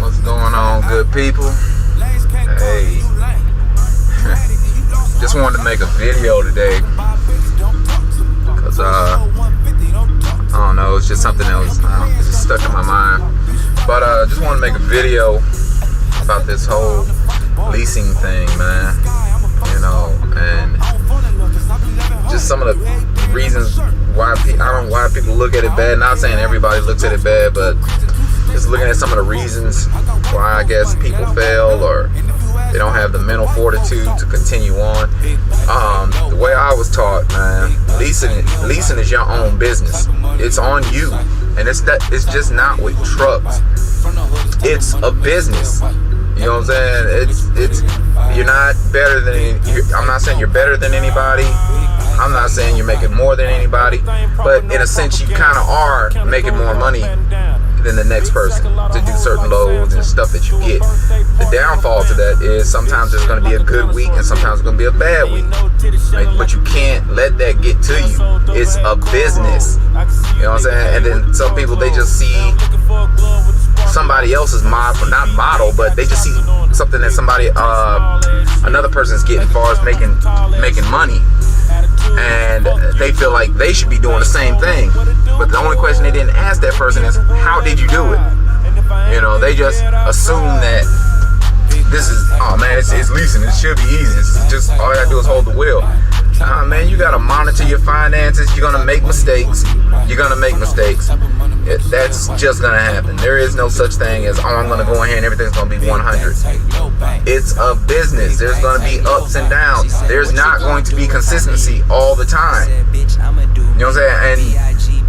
What's going on, good people? Hey, just wanted to make a video today because I don't know, it's just something that was it's just stuck in my mind. But just wanted to make a video about this whole leasing thing, man. You know, and just some of the reasons why why people look at it bad. Not saying everybody looks at it bad, but just looking at some of the reasons why I guess people fail or they don't have the mental fortitude to continue on. The way I was taught, man, leasing is your own business. It's on you, and it's just not with trucks. It's a business. You know what I'm saying? It's you're not better than. I'm not saying you're better than anybody. I'm not saying you're making more than anybody, but in a sense, you kind of are making more money than the next person to do certain loads and stuff that you get. The downfall to that is sometimes there's going to be a good week and sometimes it's going to be a bad week. Right? But you can't let that get to you. It's a business. You know what I'm saying? And then some people, they just see somebody else's model, not model, but they just see something that somebody, another person's getting as far as making money. And they feel like they should be doing the same thing. But the only question they didn't ask that person is, how did you do it? You know, they just assume that this is, oh man, it's leasing, it should be easy. It's just, all you gotta do is hold the wheel. Man, you gotta monitor your finances. You're gonna make mistakes. That's just gonna happen. There is no such thing as, oh, I'm gonna go in here and everything's gonna be 100. It's a business. There's gonna be ups and downs. There's not going to be consistency all the time. You know what I'm saying?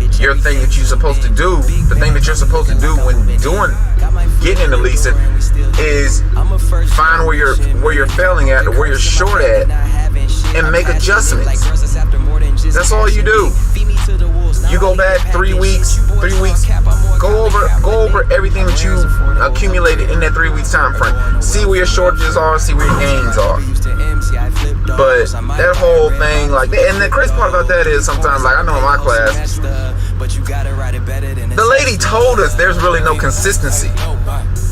And your thing that you're supposed to do, the thing that you're supposed to do when getting into leasing is find where you're failing at or where you're short at and make adjustments. That's all you do. You go back 3 weeks, go over everything that you accumulated in that 3 weeks time frame. See where your shortages are, see where your gains are. But that whole thing, like, and the crazy part about that is sometimes, like, I know in my class, the lady told us there's really no consistency.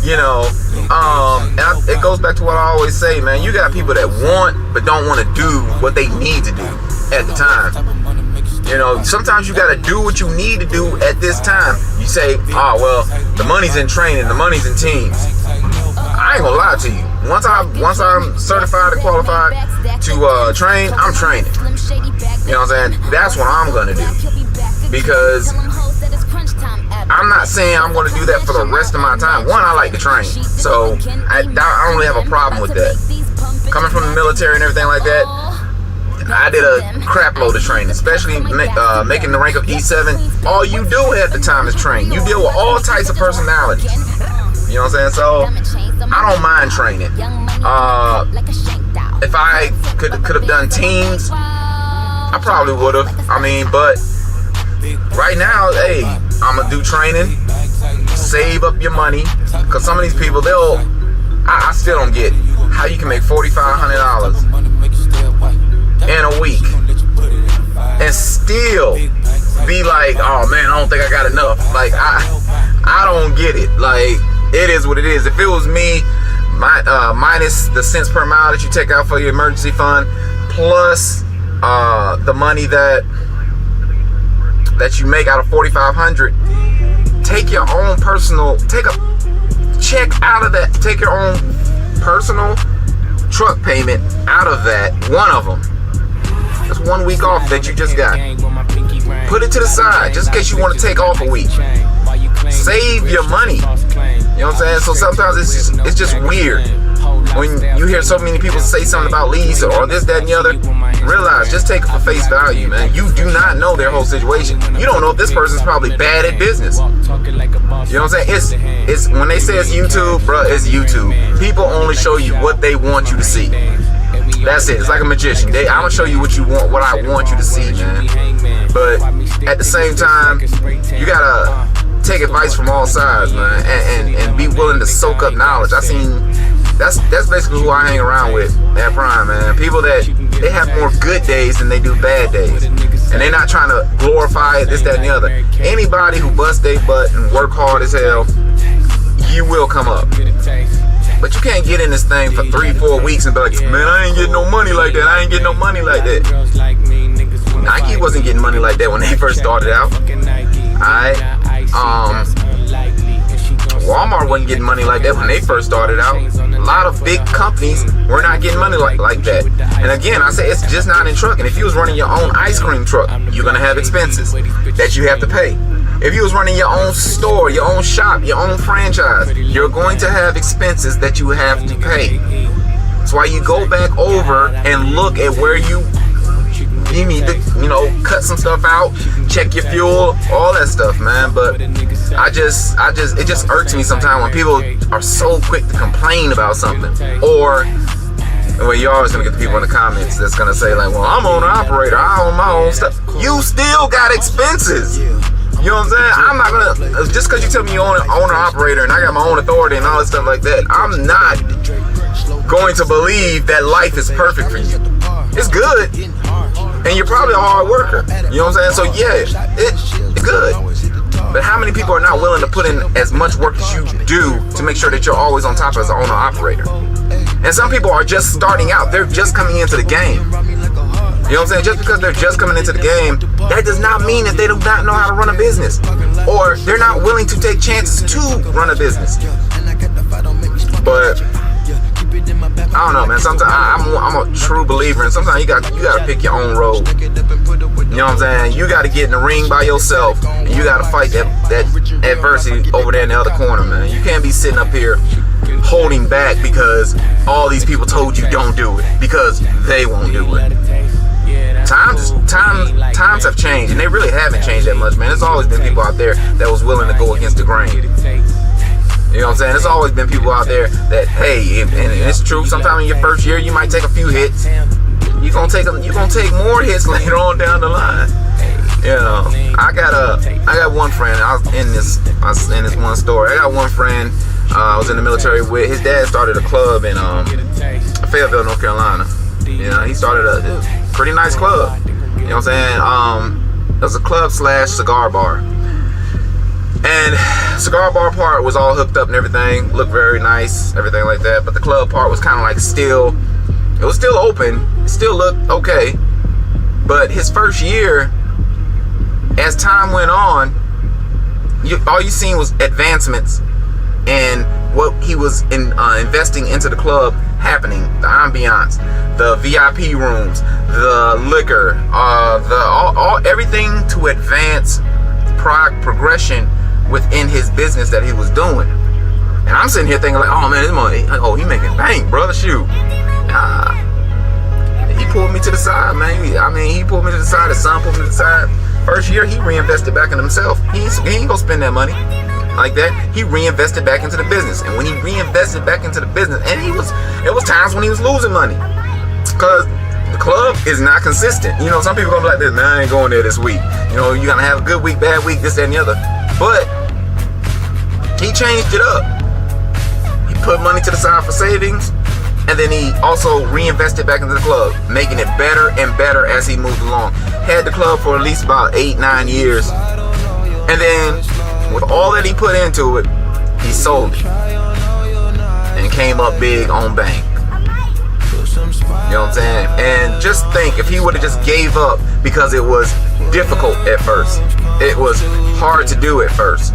You know, and it goes back to what I always say, man. You got people that want but don't want to do what they need to do at the time. You know, sometimes you got to do what you need to do at this time. You say, oh, well, the money's in training, the money's in teams. I ain't gonna lie to you. Once I'm certified and qualified to train, I'm training. You know what I'm saying? That's what I'm gonna do. Because I'm not saying I'm going to do that for the rest of my time. One, I like to train, so I don't really have a problem with that. Coming from the military and everything like that, I did a crap load of training, especially making the rank of E7. All you do at the time is train. You deal with all types of personalities. You know what I'm saying? So I don't mind training. If I could have done teams, I probably would have. I mean, but right now, hey, I'm gonna do training, save up your money, cause some of these people, I still don't get how you can make $4,500 in a week and still be like, oh man, I don't think I got enough. Like, I don't get it. Like, it is what it is. If it was me, minus the cents per mile that you take out for your emergency fund, plus the money that you make out of $4,500, take your own personal, take a check out of that, take your own personal truck payment out of that, one of them. That's 1 week off that you just got. Put it to the side, just in case you want to take off a week. Save your money. You know what I'm saying? So sometimes it's just weird when you hear so many people say something about lease or this, that, and the other. Realize, just take it for face value, man. You do not know their whole situation. You don't know if this person's probably bad at business. You know what I'm saying? It's when they say it's YouTube, bruh, it's YouTube. People only show you what they want you to see. That's it. It's like a magician. I'm gonna show you what you want, what I want you to see, man. But at the same time, you gotta take advice from all sides, man, and be willing to soak up knowledge. That's basically who I hang around with at Prime, man. People that they have more good days than they do bad days. And they're not trying to glorify it, this, that, and the other. Anybody who busts their butt and work hard as hell, you will come up. But you can't get in this thing for 3-4 weeks and be like, man, I ain't getting no money like that. I ain't getting no money like that. Nike wasn't getting money like that when they first started out. Walmart wasn't getting money like that when they first started out. A lot of big companies were not getting money like that. And again, I say it's just not in trucking. If you was running your own ice cream truck, you're gonna have expenses that you have to pay. If you was running your own store, your own shop, your own franchise, you're going to have expenses that you have to pay. That's why you go back over and look at where you need to, cut some stuff out, check your fuel, all that stuff, man. But it just irks me sometimes when people are so quick to complain about something. Or, well, you're always gonna get the people in the comments that's gonna say like, well, I'm owner operator, I own my own stuff. You still got expenses. You know what I'm saying? I'm not gonna, just because you tell me you own an owner operator and I got my own authority and all that stuff like that, I'm not going to believe that life is perfect for you. It's good, and you're probably a hard worker. You know what I'm saying? So yeah, it's good. But how many people are not willing to put in as much work as you do to make sure that you're always on top as an owner operator? And some people are just starting out. They're just coming into the game. You know what I'm saying? Just because they're just coming into the game, that does not mean that they do not know how to run a business, or they're not willing to take chances to run a business. But I don't know, man. Sometimes I'm a true believer, and sometimes you got to pick your own road. You know what I'm saying? You got to get in the ring by yourself, and you got to fight that adversity over there in the other corner, man. You can't be sitting up here holding back because all these people told you don't do it, because they won't do it. Times have changed, and they really haven't changed that much, man. There's always been people out there that was willing to go against the grain. You know what I'm saying? There's always been people out there that, hey, and it's true, sometimes in your first year you might take a few hits. You're gonna take more hits later on down the line. You know, I got one friend. I was in this one story. I got one friend I was in the military with. His dad started a club in Fayetteville, North Carolina. You know, he started a pretty nice club. You know what I'm saying? It was a club / cigar bar. And cigar bar part was all hooked up and everything, looked very nice, everything like that. But the club part was kind of like it was still open, it still looked okay. But his first year, as time went on, all you seen was advancements and what he was investing into the club happening. The ambiance, the VIP rooms, the liquor, everything to advance progression within his business that he was doing. And I'm sitting here thinking like, oh man, this money, he making bank, brother. Shoot. He pulled me to the side, man. He pulled me to the side. His son pulled me to the side. First year, he reinvested back in himself. He ain't gonna spend that money like that. He reinvested back into the business. And when he reinvested back into the business, and it was times when he was losing money, because the club is not consistent. You know, some people gonna be like this, man, I ain't going there this week. You know, you're gonna have a good week, bad week, this, that, and the other. But he changed it up. He put money to the side for savings, and then he also reinvested back into the club, making it better and better as he moved along. Had the club for at least about 8-9 years. And then, with all that he put into it, he sold it. And came up big on bank. You know what I'm saying? And just think, if he would have just gave up because it was difficult at first, it was hard to do at first,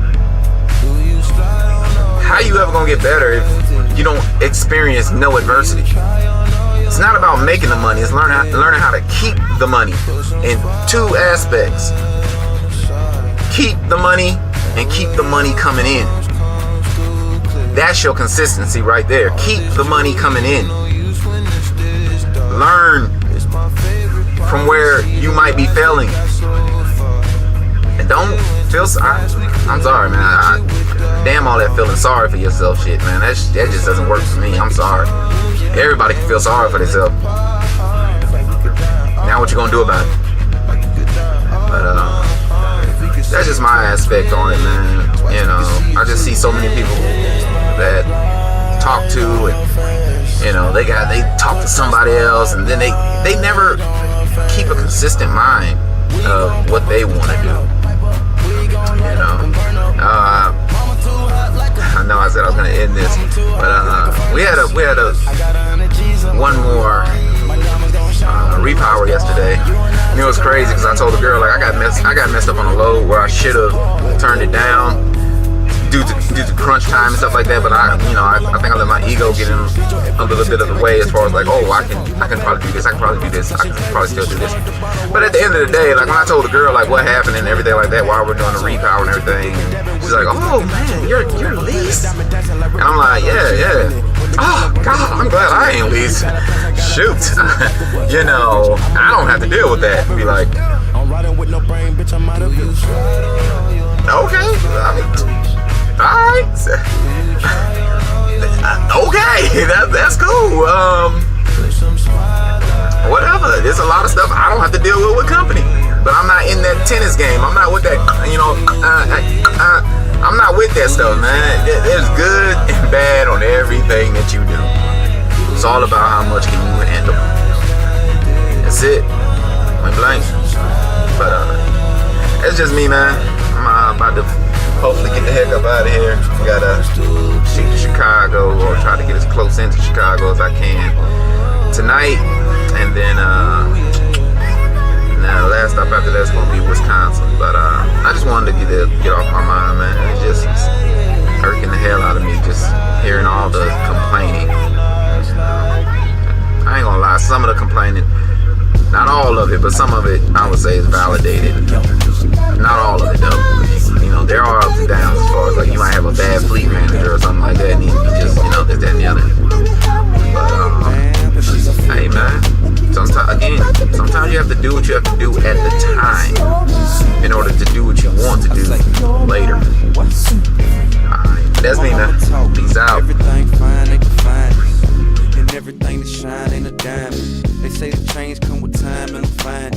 how you ever gonna get better if you don't experience no adversity? It's not about making the money, it's learning how to keep the money in two aspects. Keep the money and keep the money coming in. That's your consistency right there. Keep the money coming in. Learn from where you might be failing. And don't feel sorry. I'm sorry, man. Damn all that feeling sorry for yourself shit, man. That just doesn't work for me. I'm sorry. Everybody can feel sorry for themselves. Now what you gonna do about it? But that's just my aspect on it, man. You know, I just see so many people that talk to, and you know, they talk to somebody else, and then they never keep a consistent mind. of what they want to do. You know, I know I said I was gonna end this, but we had a one more repower yesterday. And it was crazy because I told the girl, like, I got messed up on a load where I should have turned it down due to crunch time and stuff like that. But I think I let my ego get in a little bit of the way as far as like, oh, I can probably do this, I can probably do this, I can probably still do this. But at the end of the day, like, when I told the girl like what happened and everything like that while we're doing the repower and everything, she's like, oh man, you're leased? And I'm like, yeah. Oh God, I'm glad I ain't leased. Shoot, you know, I don't have to deal with that. Be like, okay, alright, okay, that's cool. Whatever. There's a lot of stuff I don't have to deal with company, but I'm not in that tennis game. I'm not with that, you know. I'm not with that stuff, man. There's good and bad on everything that you do. It's all about how much can you handle. That's it. Point blank. But it's just me, man. I'm about to hopefully get the heck up out of here. We gotta shoot to Chicago, or try to get as close into Chicago as I can tonight, and then now the last stop after that's gonna be Wisconsin. But I just wanted to get off my mind, man. It's just irking the hell out of me just hearing all the complaining. I ain't gonna lie, some of the complaining, not all of it, but some of it I would say is validated. Not all of it though. You know, there are ups and downs as far as like you might have a bad fleet manager or something like that, and you just, you know, this, that, and the other. But hey man, sometimes you have to do what you have to do at the time in order to do what you want to do later. Alright, that's me, man. Peace out. Everything fine, they can find it. And everything that shine ain't a diamond. They say the change come with time, and I'm fine.